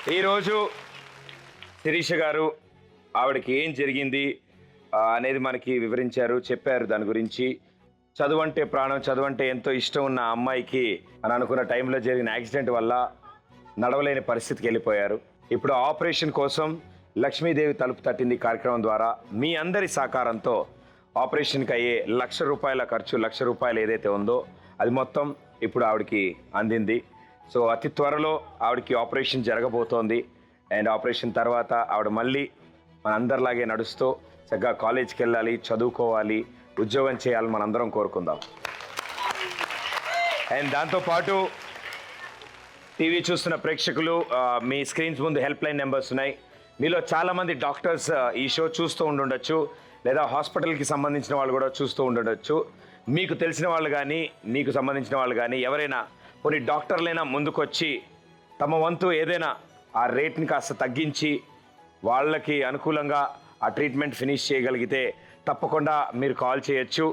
ఈరోజు శిరీష గారు ఆవిడకి ఏం జరిగింది అనేది మనకి వివరించారు, చెప్పారు దాని గురించి. చదువు అంటే ప్రాణం, చదువు అంటే ఎంతో ఇష్టం ఉన్న అమ్మాయికి అని అనుకున్న టైంలో జరిగిన యాక్సిడెంట్ వల్ల నడవలేని పరిస్థితికి వెళ్ళిపోయారు. ఇప్పుడు ఆపరేషన్ కోసం లక్ష్మీదేవి తలుపు తట్టింది కార్యక్రమం ద్వారా మీ అందరి సహకారంతో ఆపరేషన్కి అయ్యే ₹1,00,000 ఖర్చు, ₹1,00,000 ఏదైతే ఉందో అది మొత్తం ఇప్పుడు ఆవిడకి అందింది. సో అతి త్వరలో ఆవిడకి ఆపరేషన్ జరగబోతోంది. అండ్ ఆపరేషన్ తర్వాత ఆవిడ మళ్ళీ మనందరిలాగే నడుస్తూ చక్కగా కాలేజ్కి వెళ్ళాలి, చదువుకోవాలి, ఉద్యోగం చేయాలని మనందరం కోరుకుందాం. అండ్ దాంతోపాటు టీవీ చూస్తున్న ప్రేక్షకులు, మీ స్క్రీన్స్ ముందు హెల్ప్ లైన్ నెంబర్స్ ఉన్నాయి. మీలో చాలామంది డాక్టర్స్ ఈ షో చూస్తూ ఉండొచ్చు, లేదా హాస్పిటల్కి సంబంధించిన వాళ్ళు కూడా చూస్తూ ఉండొచ్చు. మీకు తెలిసిన వాళ్ళు కానీ, మీకు సంబంధించిన వాళ్ళు కానీ ఎవరైనా కొన్ని డాక్టర్లైనా ముందుకొచ్చి తమ వంతు ఏదైనా ఆ రేట్ని కాస్త తగ్గించి వాళ్ళకి అనుకూలంగా ఆ ట్రీట్మెంట్ ఫినిష్ చేయగలిగితే తప్పకుండా మీరు కాల్ చేయొచ్చు.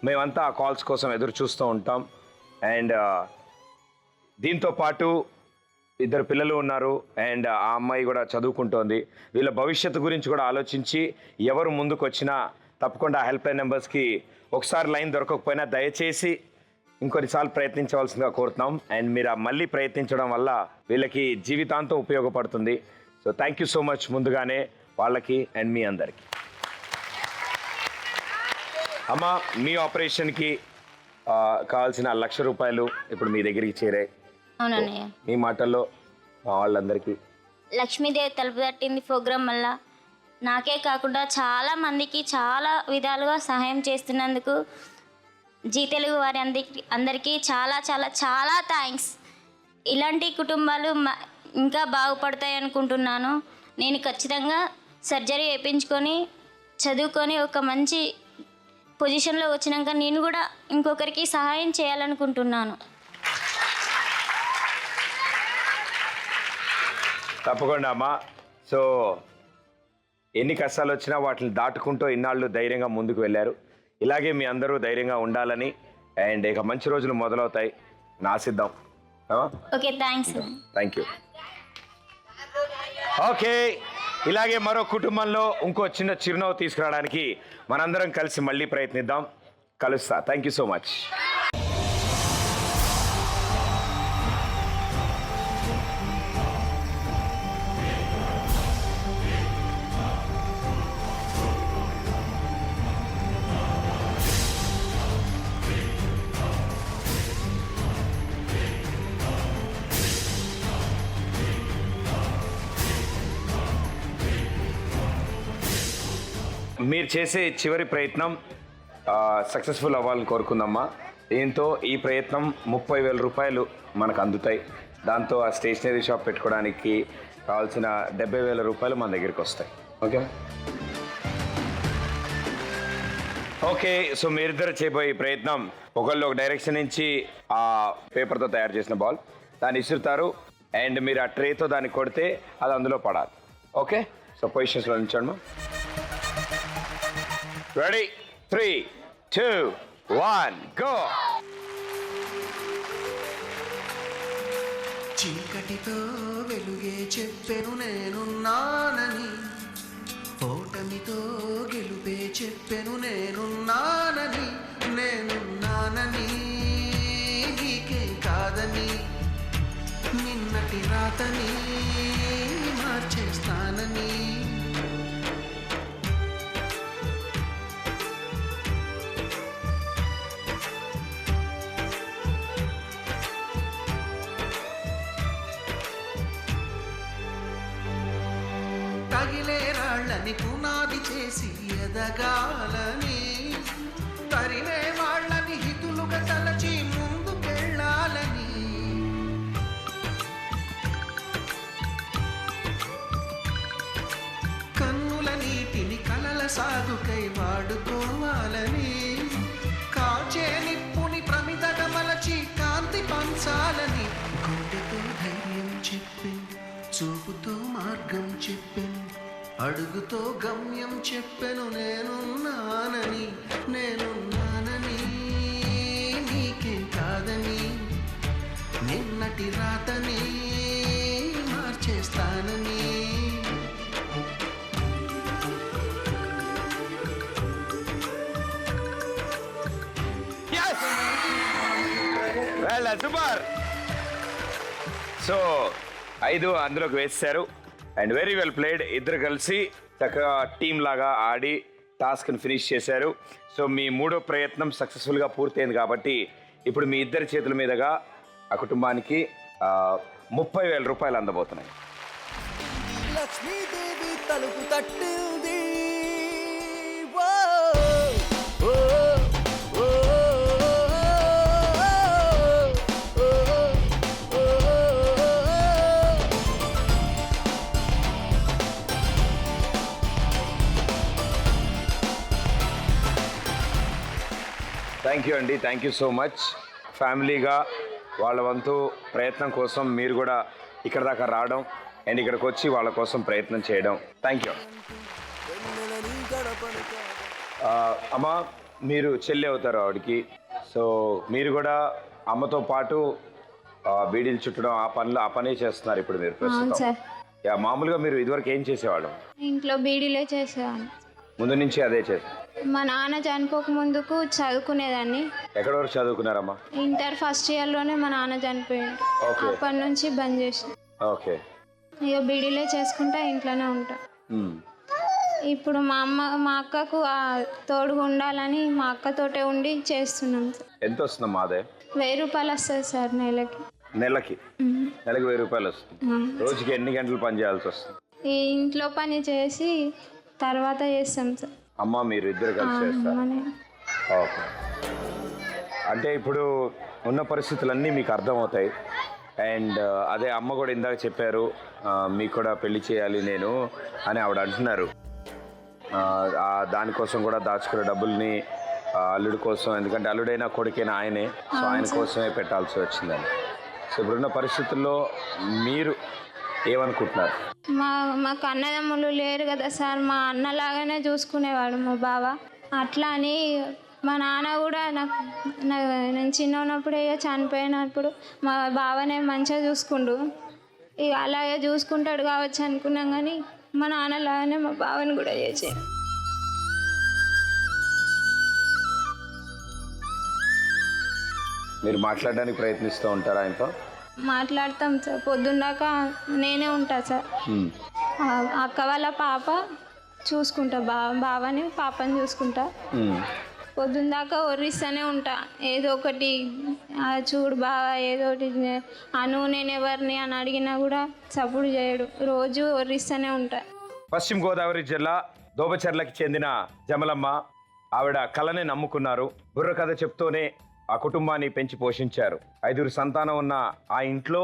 మేమంతా ఆ కాల్స్ కోసం ఎదురు చూస్తూ ఉంటాం. అండ్ దీంతో పాటు 2 పిల్లలు ఉన్నారు. అండ్ ఆ అమ్మాయి కూడా చదువుకుంటోంది. వీళ్ళ భవిష్యత్తు గురించి కూడా ఆలోచించి ఎవరు ముందుకు వచ్చినా తప్పకుండా హెల్ప్ లైన్ నెంబర్స్కి ఒకసారి లైన్ దొరకకపోయినా దయచేసి ఇంకొన్నిసార్లు ప్రయత్నించవలసిందిగా కోరుతున్నాం. అండ్ మీరు మళ్ళీ ప్రయత్నించడం వల్ల వీళ్ళకి జీవితాంతం ఉపయోగపడుతుంది. So thank you so much ముందుగానే వాళ్ళకి అండ్ మీ అందరికీ. అమ్మ, మీ ఆపరేషన్కి కావాల్సిన ₹1,00,000 ఇప్పుడు మీ దగ్గరికి చేరాయి. అవునన్నయ్య. మీ మాటల్లో మా వాళ్ళందరికీ లక్ష్మీదేవి తలుపు తట్టింది ప్రోగ్రాం వల్ల నాకే కాకుండా చాలా మందికి చాలా విధాలుగా సహాయం చేస్తున్నందుకు జీ తెలుగు వారి అందరికీ చాలా చాలా చాలా థ్యాంక్స్. ఇలాంటి కుటుంబాలు ఇంకా బాగుపడతాయి అనుకుంటున్నాను. నేను ఖచ్చితంగా సర్జరీ చేయించుకొని చదువుకొని ఒక మంచి పొజిషన్లో వచ్చినాక నేను కూడా ఇంకొకరికి సహాయం చేయాలనుకుంటున్నాను. తప్పకుండా అమ్మా. సో ఎన్ని కష్టాలు వచ్చినా వాటిని దాటుకుంటూ ఇన్నాళ్ళు ధైర్యంగా ముందుకు వెళ్ళారు. ఇలాగే మీ అందరూ ధైర్యంగా ఉండాలని, అండ్ ఇక మంచి రోజులు మొదలవుతాయి ఆశిద్దాం. Okay, thanks. Thank you. Okay, ఇలాగే మరో కుటుంబంలో ఇంకో చిన్న చిరునవ్వు తీసుకురావడానికి మనందరం కలిసి మళ్ళీ ప్రయత్నిద్దాం. కలుస్తా. Thank you so much. మీరు చేసే చివరి ప్రయత్నం సక్సెస్ఫుల్ అవ్వాలని కోరుకుందమ్మా. దీంతో ఈ ప్రయత్నం ₹30,000 మనకు అందుతాయి. దాంతో ఆ స్టేషనరీ షాప్ పెట్టుకోవడానికి కావాల్సిన ₹70,000 మన దగ్గరికి వస్తాయి. Okay okay. సో మీరిద్దరు చేయబోయే ప్రయత్నం, ఒకళ్ళు ఒక డైరెక్షన్ నుంచి ఆ పేపర్తో తయారు చేసిన బాల్ దాన్ని ఇసురుతారు. అండ్ మీరు ఆ ట్రేతో దాన్ని కొడితే అది అందులో పడాలి. ఓకే, సో పొజిషన్స్లో ఉంచండి. Ready? 3, 2, 1, go! చీకటితో వెలుగే చెప్పెను నేనున్నానని, ఓటమితో గెలుపే చెప్పెను నేనున్నానని, నేనున్నానని నీకే కాదని, నిన్నటి రాతని మార్చేస్తానని. తగిలే రాళ్ళని పునాది చేసి ఎదగాలని, తరిమే వాళ్ళని హితులుగా తలచి ముందుకెళ్ళాలని, కన్నుల నీటిని కలల సాగుకై వాడుకోవాలని, కాచే నిప్పుని ప్రమిదగా మలచి కాంతి పంచాలని, గుండెతో ధైర్యం చెప్పి చూపుతో మార్గం చెప్పెను, అడుగుతో గమ్యం చెప్పెను నేనున్నానని, నేనున్నానని నీకే కాదని, నిన్నటి రాతని మార్చేస్తాను. సూపర్. సో 5 అందులోకి వేస్తారు అండ్ వెరీ వెల్ ప్లేడ్. ఇద్దరు కలిసి చక్కగా టీం లాగా ఆడి టాస్క్ని ఫినిష్ చేశారు. సో మీ 3వ ప్రయత్నం సక్సెస్ఫుల్గా పూర్తయింది కాబట్టి ఇప్పుడు మీ ఇద్దరి చేతుల మీదుగా ఆ కుటుంబానికి 30,000 రూపాయలు అందబోతున్నాయి. లక్ష్మీదేవి తలుపు తట్టింది. థ్యాంక్ యూ అండి, థ్యాంక్ యూ సో మచ్. ఫ్యామిలీగా వాళ్ళ వంతు ప్రయత్నం కోసం మీరు కూడా ఇక్కడ దాకా రావడం అండ్ ఇక్కడికి వచ్చి వాళ్ళ కోసం ప్రయత్నం చేయడం థ్యాంక్ యూ. అమ్మ మీరు చెల్లి అవుతారు ఆవిడకి. సో మీరు కూడా అమ్మతో పాటు బీడీలు చుట్టడం ఆ పనే చేస్తున్నారు ఇప్పుడు మీరు ప్రస్తుతం. సార్ మామూలుగా మీరు ఇదివరకు ఏం చేసేవాళ్ళం? ఇంట్లో బీడీలే చేసేవాడిని. ముందు నుంచి అదే చేస్తారు? మా నాన్న చనిపోక ముందుకు చదువుకునేదాన్ని. ఎక్కడ వరకు చదువుకున్నారమ్మా? ఇంటర్ ఫస్ట్ ఇయర్లోనే మా నాన్న చనిపోయాడు. Okay. అప్పటి నుంచి బంద్ చేసి ఓకే. ఇక బీడీలే చేసుకుంటా ఇంట్లోనే ఉంటా. ఇప్పుడు మా అక్కకు తోడుగా ఉండాలని మా అక్కతోటే ఉండి చేస్తున్నాం సార్. ఎంత వస్తుందమ్మా అదే? 1000 రూపాయలు వస్తుంది సార్ నెలకి. నెలకి 1000 రూపాయలు వస్తుంది. రోజుకి ఎన్ని గంటలు పని చేయాల్సి వస్తుంది? ఈ ఇంట్లో పని చేసి తర్వాత చేస్తాం సార్. అమ్మ మీరు ఇద్దరు కలిసి చేస్తారు? ఓకే. అంటే ఇప్పుడు ఉన్న పరిస్థితులన్నీ మీకు అర్థమవుతాయి అండ్ అదే అమ్మ కూడా ఇందాక చెప్పారు మీకు కూడా పెళ్లి చేయాలి నేను అని ఆవిడ అంటున్నారు. దానికోసం కూడా దాచుకునే డబ్బుల్ని అల్లుడి కోసం, ఎందుకంటే అల్లుడైనా కొడుకైనా ఆయనే, సో ఆయన కోసమే పెట్టాల్సి వచ్చిందని. సో ఇప్పుడున్న పరిస్థితుల్లో మీరు ఏమనుకుంటున్నారు? మాకు అన్నదమ్ములు లేరు కదా సార్. మా అన్నలాగానే చూసుకునేవాడు మా బావ. అట్లా అని మా నాన్న కూడా నేను చిన్న ఉన్నప్పుడు ఇక చనిపోయినప్పుడు మా బావనే మంచిగా చూసుకుండు. ఇక అలాగే చూసుకుంటాడు కావచ్చు అనుకున్నాం, కానీ మా నాన్నలాగానే మా బావని కూడా చేసాను. మీరు మాట్లాడడానికి ప్రయత్నిస్తూ ఉంటారా ఆయనతో? మాట్లాడతాం సార్. పొద్దున్నాక నేనే ఉంటా సార్. అక్క వాళ్ళ పాప చూసుకుంటా, బావని పాపని చూసుకుంటా. పొద్దున్న దాకా ఒర్రిస్తూనే ఉంటా ఏదో ఒకటి. చూడు బావ ఏదో ఒకటి అను నేను ఎవరిని అని అడిగినా కూడా సపోర్ట్ చేయడు. రోజు ఒర్రిస్తూనే ఉంటా. పశ్చిమ గోదావరి జిల్లా దోబచెర్లకి చెందిన జమలమ్మ ఆవిడ కళని నమ్ముకున్నారు. బుర్ర కథ చెప్తూనే ఆ కుటుంబాన్ని పెంచి పోషించారు. 5 సంతానం ఉన్న ఆ ఇంట్లో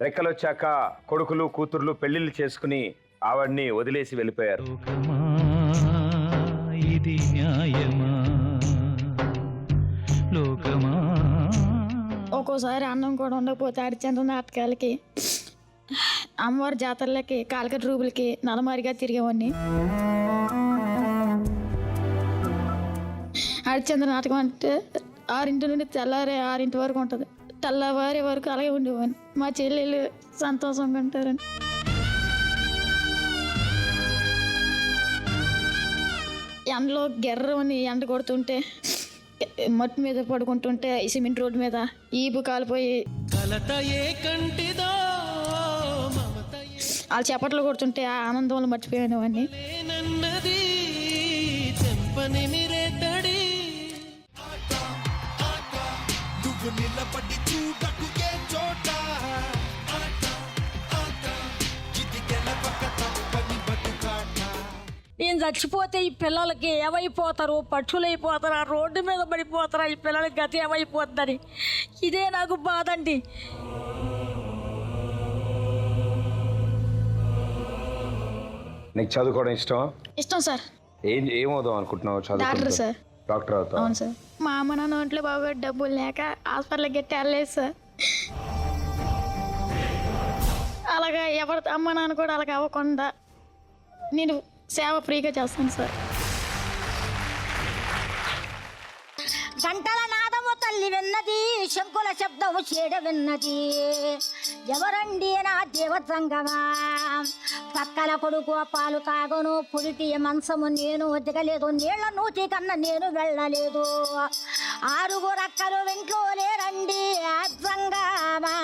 రెక్కలొచ్చాక కొడుకులు కూతుర్లు పెళ్లిళ్ళు చేసుకుని ఆవిడ్ని వదిలేసి వెళ్ళిపోయారు. ఒక్కోసారి అన్నం కూడా ఉండకపోతే హరిశ్చంద్ర నాటకాలకి, అమ్మవారి జాతరలకి, కాలికట్ రూపులకి నలమారిగా తిరిగేవాడిని. హరిశ్చంద్ర నాటకం అంటే 6 నుండి తెల్లారి 6 వరకు ఉంటుంది. తెల్లవారి వరకు అలాగే ఉండేవాడిని. మా చెల్లెళ్ళు సంతోషంగా ఉంటారని. ఎండలో గెర్రని ఎండ కొడుతుంటే మట్టి మీద పడుకుంటుంటే సిమెంట్ రోడ్డు మీద ఈపు కాలిపోయి వాళ్ళు చప్పట్లు కొడుతుంటే ఆ ఆనందంలో మర్చిపోయినవన్నీ. నేను చచ్చిపోతే ఈ పిల్లలకి ఏమైపోతారు? పక్షులైపోతారు, ఆ రోడ్డు మీద పడిపోతారా? ఈ పిల్లలకి గతి ఏమైపోతుందని ఇదే నాకు బాధ అండి. నీకు చదువుకోవడం ఇష్టమా? ఇష్టం సార్. ఏమవుదాం అనుకుంటున్నావు? Doctor sir. డాక్టర్ అవుతావు? అవును సార్. మా అమ్మ నాన్న ఒంట్లో బాగా డబ్బులు లేక హాస్పిటల్కి గట్టి వెళ్ళలేదు సార్. అలాగా ఎవరి అమ్మ నాన్న కూడా అలాగ అవ్వకుండా నేను సేవ ఫ్రీగా చేస్తాను సార్. గంటల నాదము తల్లి తల్లి విన్నది శంకుల శబ్దం చేడ విన్నది ఎవరండి నా దేవతంగమా పక్కల కొడుకు పాలు తాగను పురిటి మంచము నేను దిగలేదు నీళ్ల నూతి కన్నా నేను వెళ్ళలేదు 6 అక్కలు వెంట్లో లేరండి సంగమా.